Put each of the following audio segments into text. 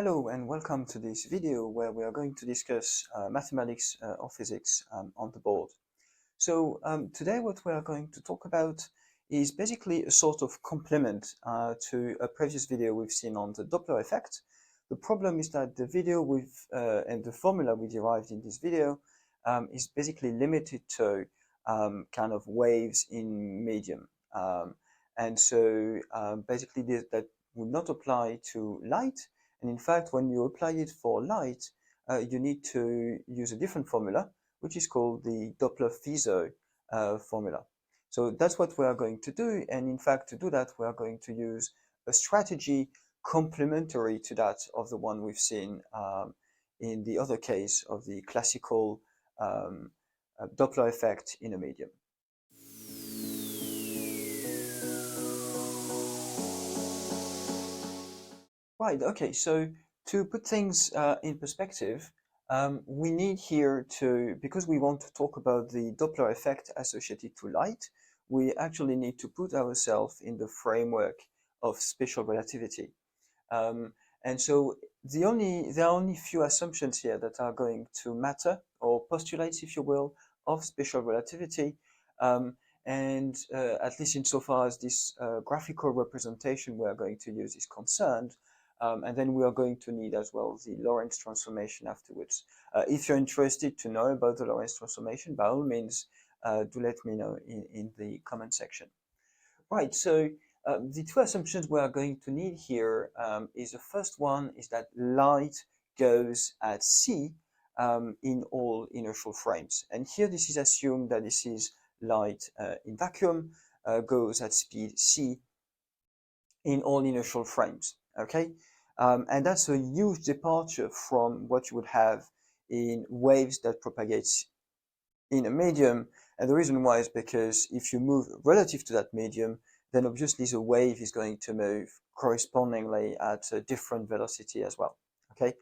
Hello and welcome to this video where we are going to discuss mathematics or physics on the board. So today what we are going to talk about is basically a sort of complement to a previous video we've seen on the Doppler effect. The problem is that the video and the formula we derived in this video is basically limited to kind of waves in medium. And so basically that would not apply to light. And in fact, when you apply it for light, you need to use a different formula, which is called the Doppler-Fizeau formula. So that's what we are going to do. And in fact, to do that, we are going to use a strategy complementary to that of the one we've seen in the other case of the classical Doppler effect in a medium. Right, okay, so to put things in perspective, we need here because we want to talk about the Doppler effect associated to light, we actually need to put ourselves in the framework of special relativity. And so there are only few assumptions here that are going to matter, or postulates, if you will, of special relativity. And at least insofar as this graphical representation we are going to use is concerned, and then we are going to need as well the Lorentz transformation afterwards. If you're interested to know about the Lorentz transformation, by all means, do let me know in the comment section. Right, so the two assumptions we are going to need here is the first one is that light goes at c in all inertial frames. And here this is assumed that this is light in vacuum goes at speed c in all inertial frames, okay? And that's a huge departure from what you would have in waves that propagate in a medium. And the reason why is because if you move relative to that medium, then obviously the wave is going to move correspondingly at a different velocity as well, okay?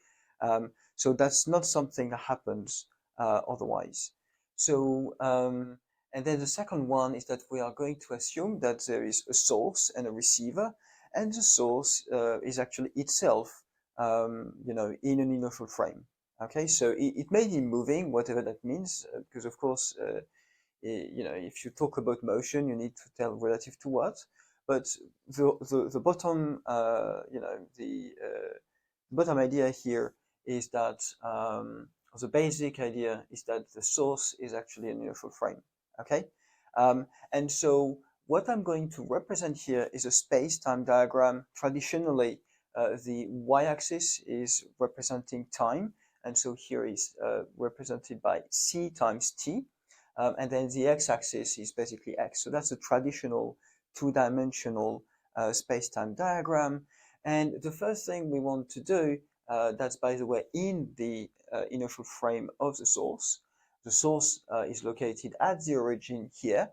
So that's not something that happens otherwise. So, and then the second one is that we are going to assume that there is a source and a receiver, and the source is actually itself, in an inertial frame. Okay, so it may be moving, whatever that means, because of course, if you talk about motion, you need to tell relative to what. But the bottom, the bottom idea here is that the basic idea is that the source is actually an inertial frame. Okay, and so what I'm going to represent here is a space-time diagram. Traditionally, the y-axis is representing time, and so here is represented by c times t, and then the x-axis is basically x. So that's a traditional two-dimensional space-time diagram. And the first thing we want to do, that's by the way in the inertial frame of the source. The source is located at the origin here.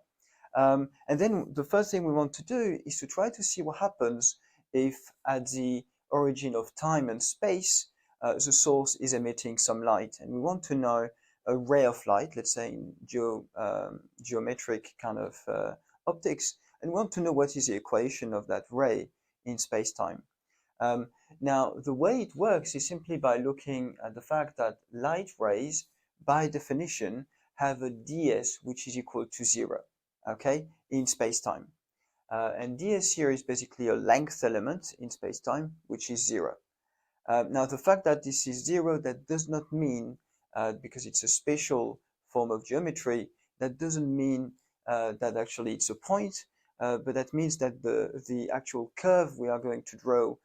And then the first thing we want to do is to try to see what happens if at the origin of time and space, the source is emitting some light. And we want to know a ray of light, let's say in geometric kind of optics, and we want to know what is the equation of that ray in space-time. Now, the way it works is simply by looking at the fact that light rays, by definition, have a ds which is equal to 0, okay, in space-time. And ds here is basically a length element in space-time, which is 0. Now, the fact that this is 0, that does not mean, because it's a spatial form of geometry, that doesn't mean that actually it's a point, but that means that the actual curve we are going to draw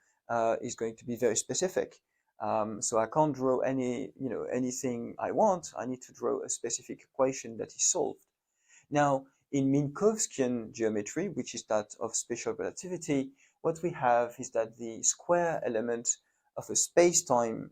is going to be very specific. So I can't draw anything I want. I need to draw a specific equation that is solved. Now, in Minkowskian geometry, which is that of special relativity, what we have is that the square element of a space-time,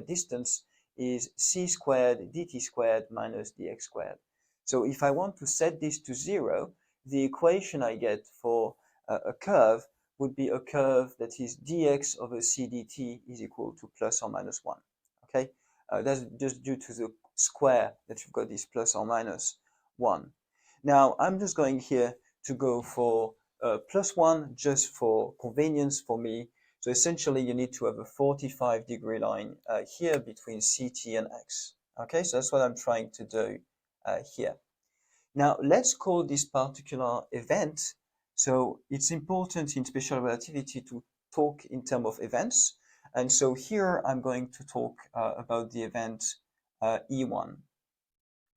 distance is c squared dt squared minus dx squared. So if I want to set this to 0, the equation I get for a curve would be a curve that is dx over c dt is equal to plus or minus 1. Okay, that's just due to the square that you've got this plus or minus 1. Now I'm just going here to go for plus 1 just for convenience for me. So essentially, you need to have a 45-degree line here between CT and X. Okay, so that's what I'm trying to do here. Now, let's call this particular event. So it's important in special relativity to talk in terms of events. And so here I'm going to talk about the event E1.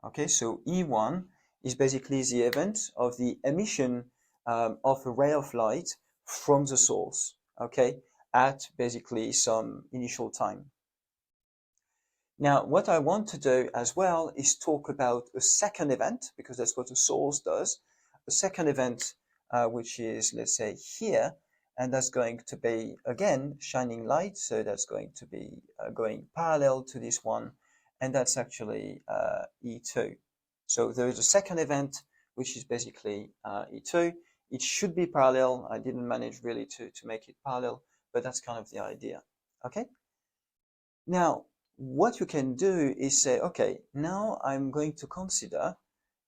Okay, so E1 is basically the event of the emission of a ray of light from the source, okay, at basically some initial time. Now, what I want to do as well is talk about a second event, because that's what the source does. A second event, which is, let's say, here, and that's going to be, again, shining light. So that's going to be going parallel to this one, and that's actually E2. So there is a second event, which is basically E2. It should be parallel. I didn't manage really to make it parallel, but that's kind of the idea. Okay? Now, what you can do is say, okay, now I'm going to consider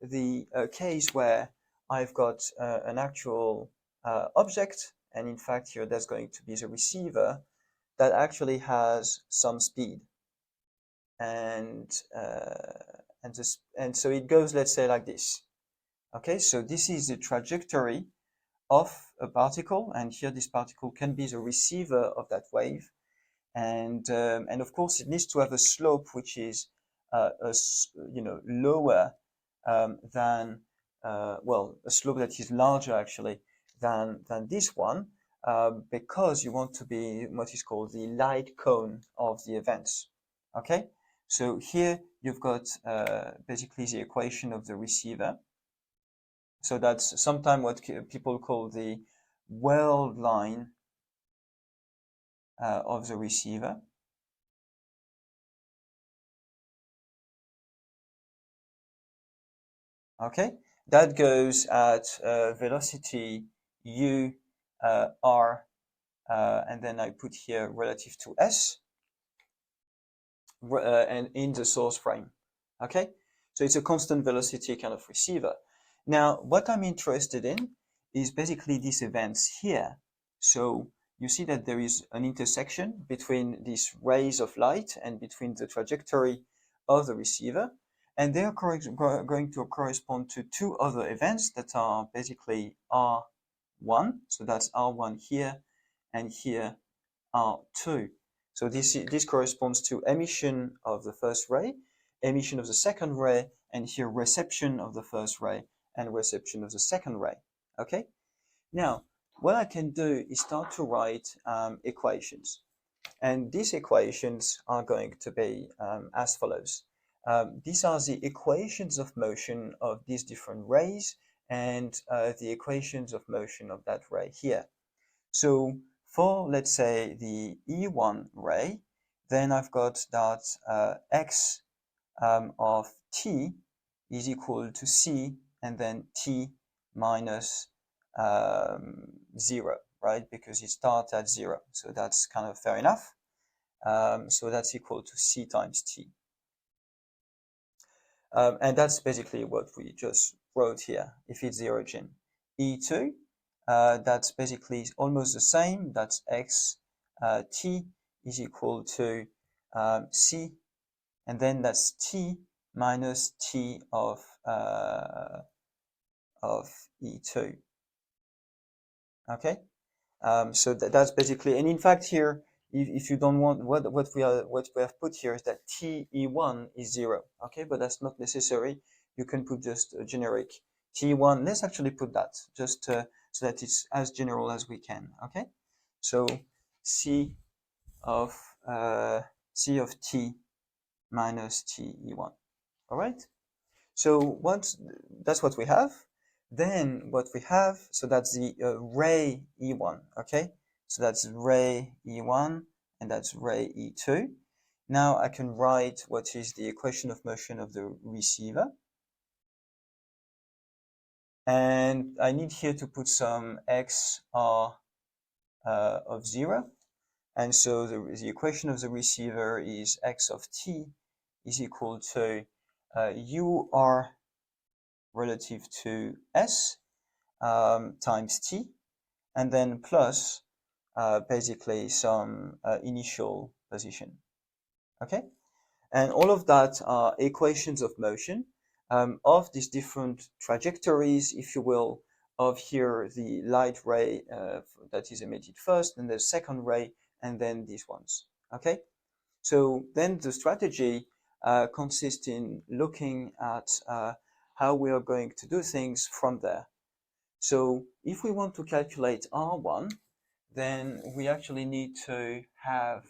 the case where I've got an actual object, and in fact here that's going to be the receiver that actually has some speed, and so it goes, let's say, like this. Okay, so this is the trajectory of a particle, and here this particle can be the receiver of that wave. And of course, it needs to have a slope which is lower than well, a slope that is larger actually than this one, because you want to be what is called the light cone of the events. Okay, so here you've got basically the equation of the receiver. So that's sometimes what people call the world line of the receiver. Okay, that goes at velocity u r, and then I put here relative to s, and in the source frame. Okay, so it's a constant velocity kind of receiver. Now, what I'm interested in is basically these events here. So you see that there is an intersection between these rays of light and between the trajectory of the receiver. And they are going to correspond to two other events that are basically R1. So that's R1 here, and here R2. So this corresponds to emission of the first ray, emission of the second ray, and here reception of the first ray and reception of the second ray. Okay? Now, what I can do is start to write equations. And these equations are going to be as follows. These are the equations of motion of these different rays, and the equations of motion of that ray here. So for, let's say, the E1 ray, then I've got that x of t is equal to c, and then t minus 0, right? Because it starts at 0. So that's kind of fair enough. So that's equal to c times t. And that's basically what we just wrote here, if it's the origin. E2, that's basically almost the same. That's x t is equal to c, and then that's t minus t of E2. Okay, so that's basically, and in fact here, if you don't want what we have put here is that TE1 is 0. Okay, but that's not necessary. You can put just a generic T1. Let's actually put that just so that it's as general as we can. Okay, so C of T minus TE1. All right. So once that's what we have, then what we have, so that's the ray E1, okay? So that's ray E1, and that's ray E2. Now I can write what is the equation of motion of the receiver. And I need here to put some x r of 0. And so the equation of the receiver is x of t is equal to ur relative to s times t, and then plus basically some initial position. Okay, and all of that are equations of motion of these different trajectories, if you will, of here the light ray that is emitted first, and the second ray, and then these ones. Okay, so then the strategy consists in looking at how we are going to do things from there. So if we want to calculate R1, then we actually need to have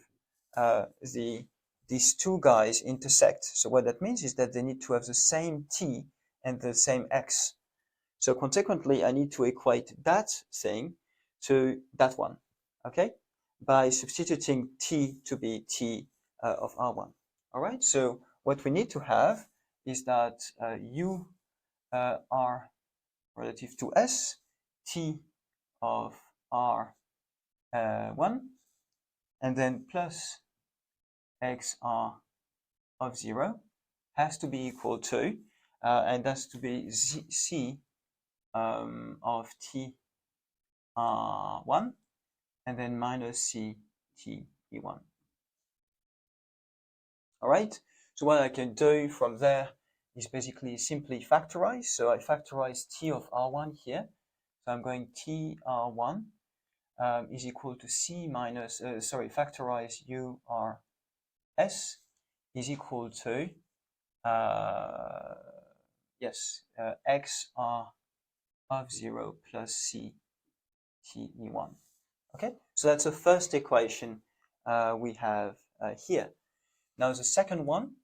these two guys intersect. So what that means is that they need to have the same t and the same x. So consequently, I need to equate that thing to that one, okay, by substituting t to be t of R1. All right, so what we need to have is that u r relative to s, t of R1, and then plus xr of 0 has to be equal to, and that's to be c of t r1, and then minus c t e1. All right, so what I can do from there is basically simply factorize. So I factorize t of r1 here. So I'm going t r1 is equal to c minus, factorize u r s is equal to, xr of 0 plus c t e1. Okay, so that's the first equation we have here. Now the second one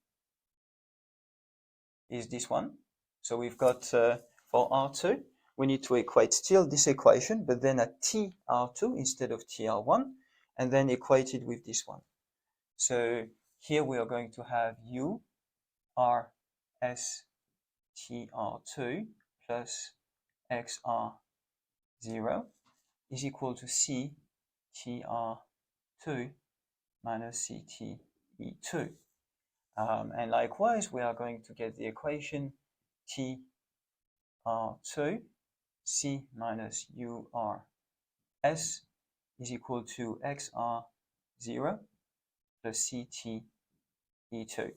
is this one. So we've got for R2, we need to equate still this equation, but then at TR2 instead of TR1, and then equate it with this one. So here we are going to have U R S TR2 plus XR0 is equal to C TR2 minus CTE2. And likewise, we are going to get the equation TR2 C minus URS is equal to XR0 plus CTE2.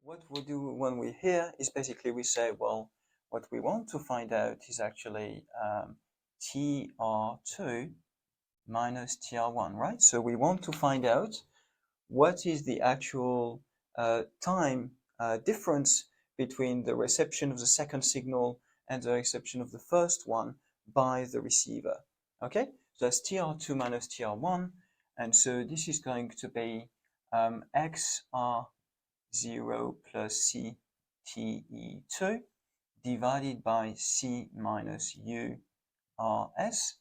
What we do when we're here is basically we say, well, what we want to find out is actually TR2 minus TR1, right? So we want to find out what is the actual time difference between the reception of the second signal and the reception of the first one by the receiver. Okay, so that's TR2 minus TR1, and so this is going to be XR0 plus CTE2 divided by C minus URS,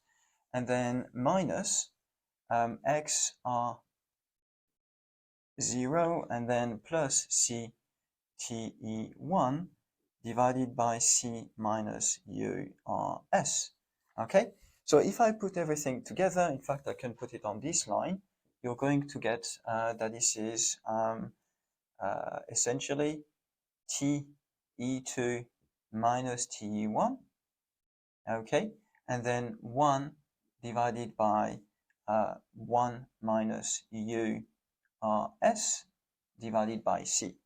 and then minus XR0 and then plus CTE1 divided by C minus URS. Okay, so if I put everything together, in fact, I can put it on this line, you're going to get that this is essentially TE2 minus TE1, okay, and then 1 divided by 1 minus URS divided by C.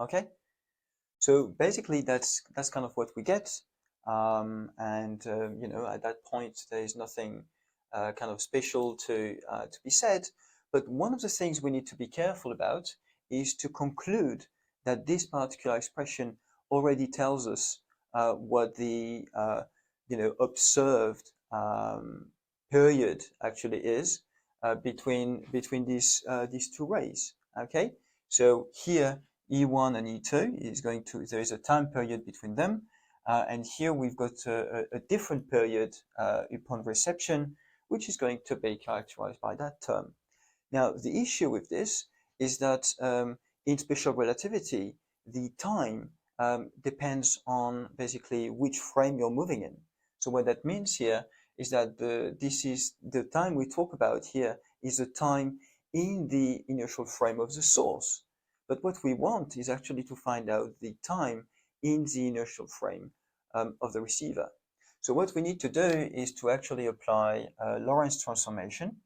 Okay, so basically that's kind of what we get, and at that point there is nothing kind of special to be said. But one of the things we need to be careful about is to conclude that this particular expression already tells us what the observed period actually is between these two rays. Okay, so here E1 and E2 is going to, there is a time period between them, and here we've got a different period upon reception, which is going to be characterized by that term. Now, the issue with this is that in special relativity, the time depends on basically which frame you're moving in. So what that means here is that this is the time we talk about here is the time in the inertial frame of the source. But what we want is actually to find out the time in the inertial frame of the receiver. So what we need to do is to actually apply Lorentz transformation.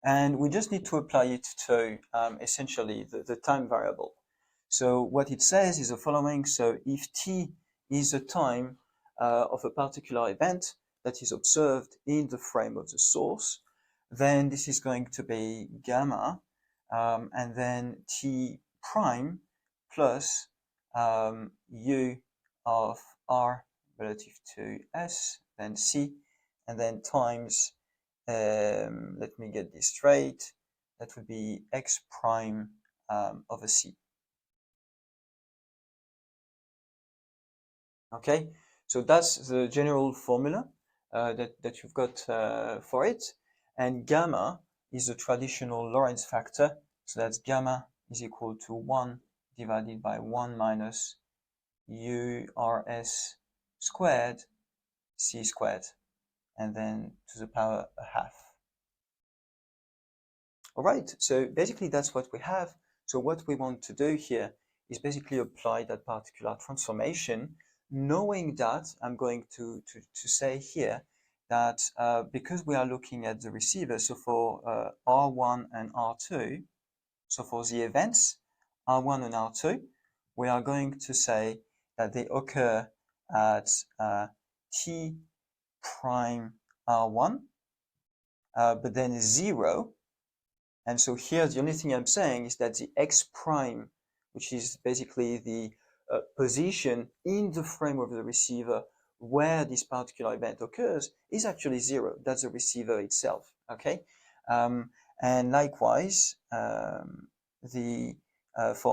And we just need to apply it to essentially the time variable. So what it says is the following. So if t is the time of a particular event that is observed in the frame of the source, then this is going to be gamma, and then t prime plus u of r relative to s, then c, and then times, let me get this straight, that would be x prime over c. Okay, so that's the general formula that you've got for it. And gamma is the traditional Lorentz factor. So that's gamma is equal to 1 divided by 1 minus urs squared c squared, and then to the power a half. All right, so basically that's what we have. So what we want to do here is basically apply that particular transformation, knowing that I'm going to say here that because we are looking at the receiver, so for R1 and R2, so for the events R1 and R2, we are going to say that they occur at T prime R1, but then 0. And so here, the only thing I'm saying is that the x prime, which is basically the position in the frame of the receiver where this particular event occurs, is actually 0. That's the receiver itself, okay? And likewise, for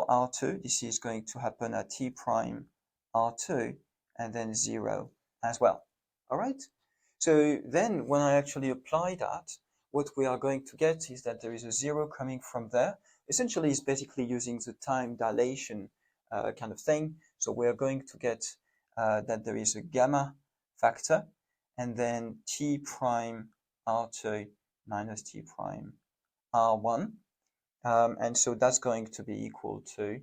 R2, this is going to happen at t prime R2, and then 0 as well, all right? So then when I actually apply that, what we are going to get is that there is a 0 coming from there. Essentially, it's basically using the time dilation kind of thing. So we are going to get that there is a gamma factor, and then t prime r2 minus t prime r1. And so that's going to be equal to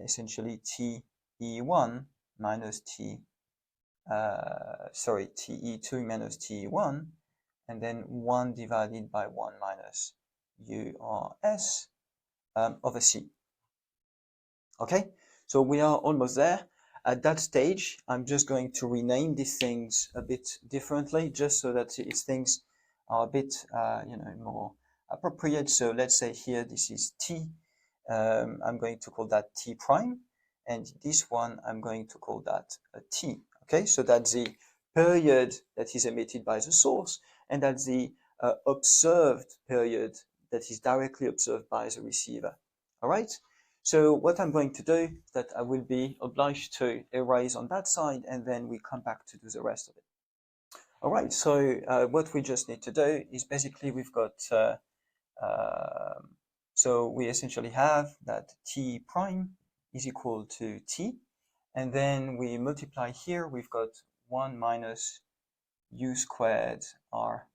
essentially t e1 minus te2 minus te1, and then 1 divided by 1 minus urs over c. Okay, so we are almost there. At that stage, I'm just going to rename these things a bit differently, just so that these things are a bit, more appropriate. So let's say here this is t. I'm going to call that t prime, and this one I'm going to call that a t. Okay, so that's the period that is emitted by the source, and that's the observed period that is directly observed by the receiver. All right. So what I'm going to do is that I will be obliged to erase on that side, and then we come back to do the rest of it. All right, so what we just need to do is basically we've got, so we essentially have that t prime is equal to t, and then we multiply here, we've got 1 minus u squared r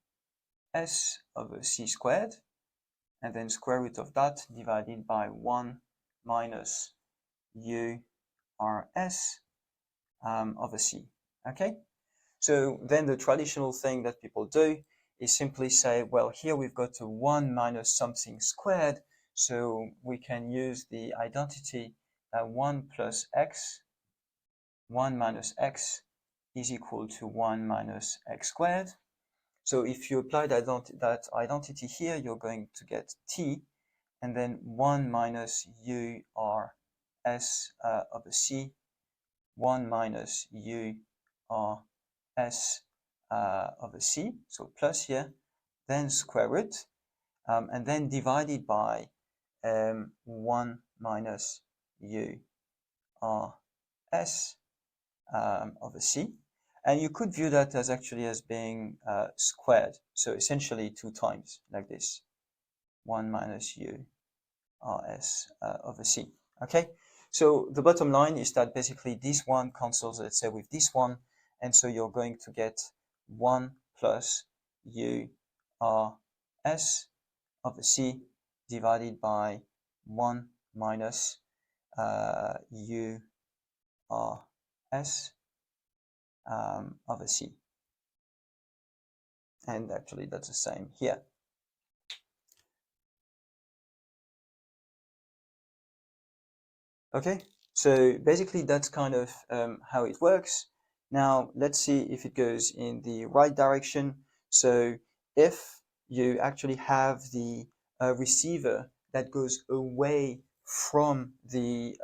s over c squared, and then square root of that divided by 1 minus u rs over c. Okay, so then the traditional thing that people do is simply say, well, here we've got a 1 minus something squared, so we can use the identity 1 plus x, 1 minus x is equal to 1 minus x squared. So if you apply that identity here, you're going to get t, and then 1 minus u r s over c, 1 minus u r s over c, so plus here, then square root, and then divided by 1 minus u r s over c. And you could view that as actually as being squared, so essentially 2 times, like this, 1 minus u rs over c. Okay, so the bottom line is that basically this one cancels, let's say, with this one, and so you're going to get 1 plus u r s over c, divided by 1 minus u r s over c. And actually that's the same here. Okay, so basically that's kind of how it works. Now let's see if it goes in the right direction. So if you actually have the receiver that goes away from the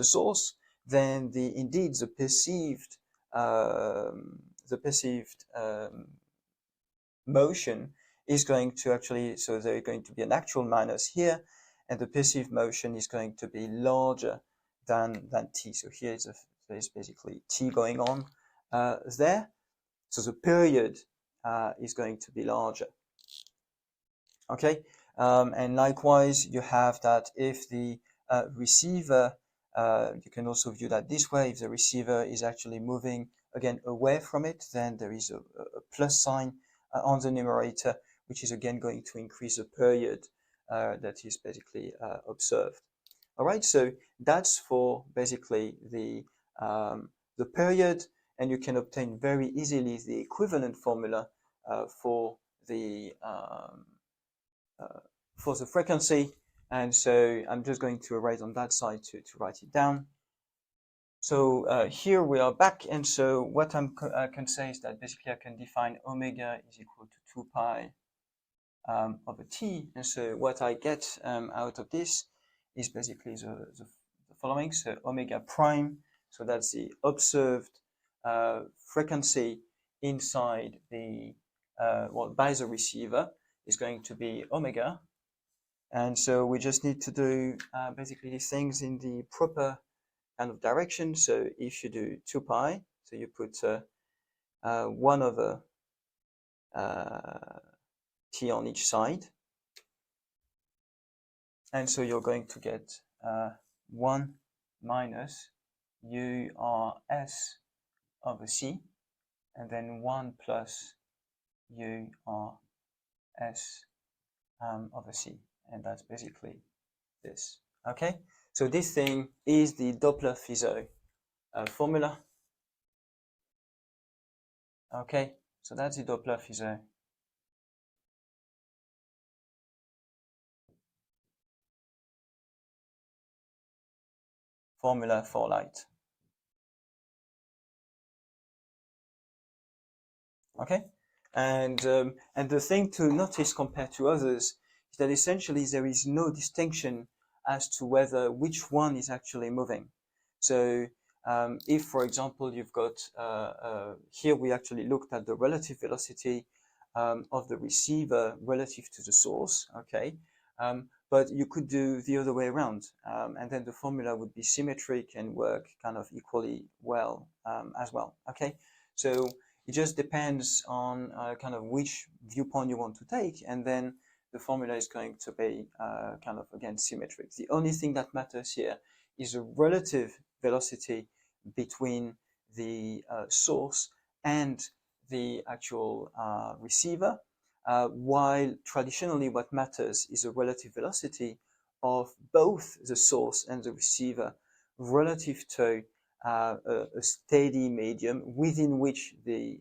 source, then indeed the perceived motion is going to actually, so there's going to be an actual minus here, and the perceived motion is going to be larger than t. So here there's basically t going on there. So the period is going to be larger. Okay, and likewise you have that if the receiver, you can also view that this way, if the receiver is actually moving again away from it, then there is a plus sign on the numerator, which is again going to increase the period that is basically observed. All right, so that's for basically the period, and you can obtain very easily the equivalent formula for the frequency. And so I'm just going to erase on that side to write it down. So here we are back, and so what I can say is that basically I can define omega is equal to 2 pi over t, and so what I get out of this is basically the following. So omega prime, so that's the observed frequency inside the by the receiver, is going to be omega. And so we just need to do basically these things in the proper kind of direction. So if you do 2 pi, so you put 1 over t on each side. And so you're going to get 1 minus urs over c, and then 1 plus urs over c. And that's basically this. Okay, so this thing is the Doppler-Fizeau formula. Okay, so that's the Doppler-Fizeau formula for light. Okay, and the thing to notice compared to others is that essentially there is no distinction as to which one is actually moving. So if, for example, you've got here we actually looked at the relative velocity of the receiver relative to the source. Okay, but you could do the other way around, and then the formula would be symmetric and work kind of equally well as well. Okay, so it just depends on kind of which viewpoint you want to take, and then the formula is going to be kind of again symmetric. The only thing that matters here is the relative velocity between the source and the actual receiver, while traditionally what matters is the relative velocity of both the source and the receiver relative to a steady medium within which the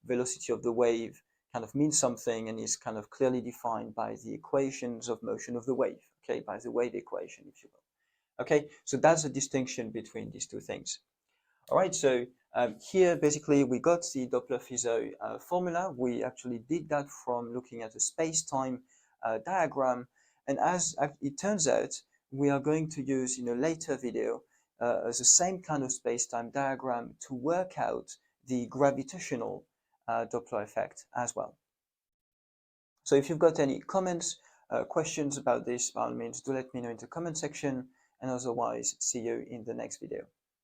velocity of the wave kind of means something and is kind of clearly defined by the equations of motion of the wave, okay, by the wave equation, if you will. Okay, so that's the distinction between these two things. All right, so here basically we got the Doppler-Fizeau formula. We actually did that from looking at a space-time diagram, and as it turns out, we are going to use in a later video the same kind of space-time diagram to work out the gravitational Doppler effect as well. So if you've got any comments, questions about this, by all means, do let me know in the comment section, and otherwise, see you in the next video.